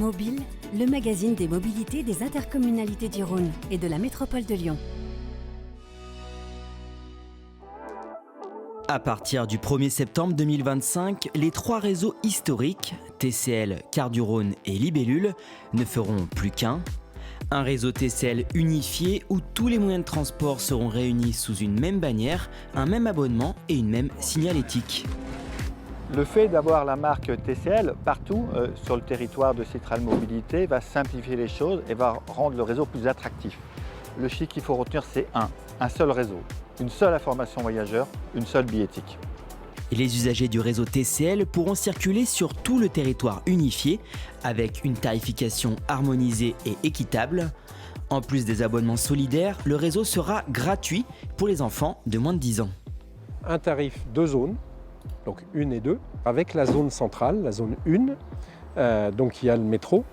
Mobile, le magazine des mobilités des intercommunalités du Rhône et de la métropole de Lyon. À partir du 1er septembre 2025, les trois réseaux historiques, TCL, Cars du Rhône et Libellule, ne feront plus qu'un. Un réseau TCL unifié où tous les moyens de transport seront réunis sous une même bannière, un même abonnement et une même signalétique. Le fait d'avoir la marque TCL partout sur le territoire de Citral Mobilité va simplifier les choses et va rendre le réseau plus attractif. Le chiffre qu'il faut retenir, c'est un seul réseau, une seule information voyageur, une seule billettique. Et les usagers du réseau TCL pourront circuler sur tout le territoire unifié avec une tarification harmonisée et équitable. En plus des abonnements solidaires, le réseau sera gratuit pour les enfants de moins de 10 ans. Un tarif 2 zones, donc 1 et 2, avec la zone centrale, la zone 1, donc il y a le métro,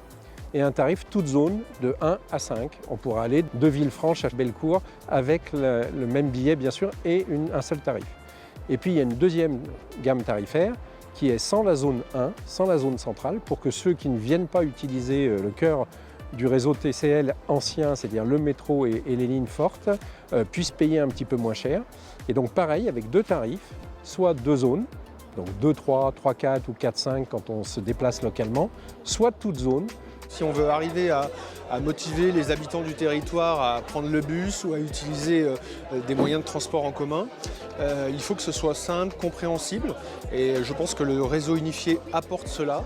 et un tarif toute zone de 1 à 5. On pourra aller de Villefranche à Bellecour avec le même billet bien sûr et un seul tarif. Et puis il y a une deuxième gamme tarifaire qui est sans la zone 1, sans la zone centrale, pour que ceux qui ne viennent pas utiliser le cœur du réseau TCL ancien, c'est-à-dire le métro et les lignes fortes, puissent payer un petit peu moins cher. Et donc pareil, avec deux tarifs, soit deux zones, donc 2-3, 3-4 ou 4-5 quand on se déplace localement, soit toute zone. Si on veut arriver à motiver les habitants du territoire à prendre le bus ou à utiliser des moyens de transport en commun, il faut que ce soit simple, compréhensible, et je pense que le réseau unifié apporte cela.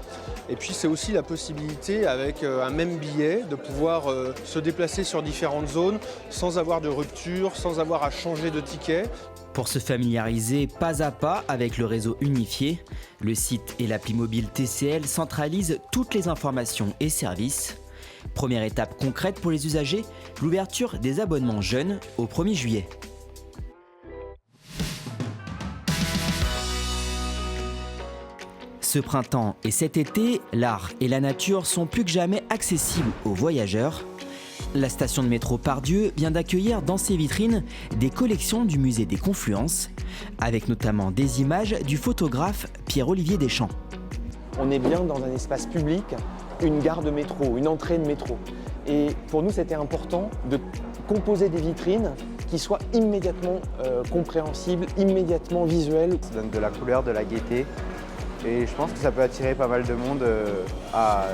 Et puis c'est aussi la possibilité, avec un même billet, de pouvoir se déplacer sur différentes zones sans avoir de rupture, sans avoir à changer de ticket. Pour se familiariser pas à pas avec le réseau unifié, le site et l'appli mobile TCL centralisent toutes les informations et services. Première étape concrète pour les usagers, l'ouverture des abonnements jeunes au 1er juillet. Ce printemps et cet été, l'art et la nature sont plus que jamais accessibles aux voyageurs. La station de métro Pardieu vient d'accueillir dans ses vitrines des collections du musée des Confluences, avec notamment des images du photographe Pierre-Olivier Deschamps. On est bien dans un espace public, une gare de métro, une entrée de métro. Et pour nous, c'était important de composer des vitrines qui soient immédiatement compréhensibles, immédiatement visuelles. Ça donne de la couleur, de la gaieté. Et je pense que ça peut attirer pas mal de monde à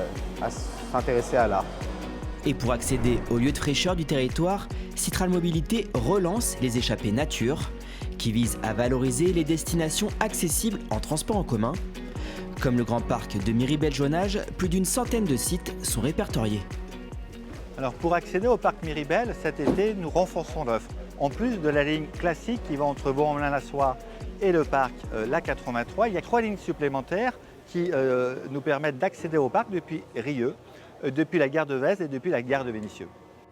s'intéresser à l'art. Et pour accéder aux lieux de fraîcheur du territoire, Citral Mobilité relance les échappées nature, qui visent à valoriser les destinations accessibles en transport en commun. Comme le grand parc de Miribel-Jonage, plus d'une centaine de sites sont répertoriés. Alors pour accéder au parc Miribel, cet été, nous renforçons l'offre. En plus de la ligne classique qui va entre Vaux-en-Velin-la-Soie et le parc l'A83, il y a 3 lignes supplémentaires qui nous permettent d'accéder au parc depuis Rieux, depuis la gare de Vèze et depuis la gare de Vénissieux.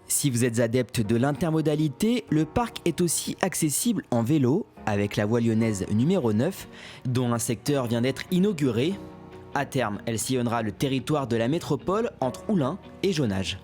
Si vous êtes adepte de l'intermodalité, le parc est aussi accessible en vélo avec la voie lyonnaise numéro 9, dont un secteur vient d'être inauguré. À terme, elle sillonnera le territoire de la métropole entre Oulin et Jonage.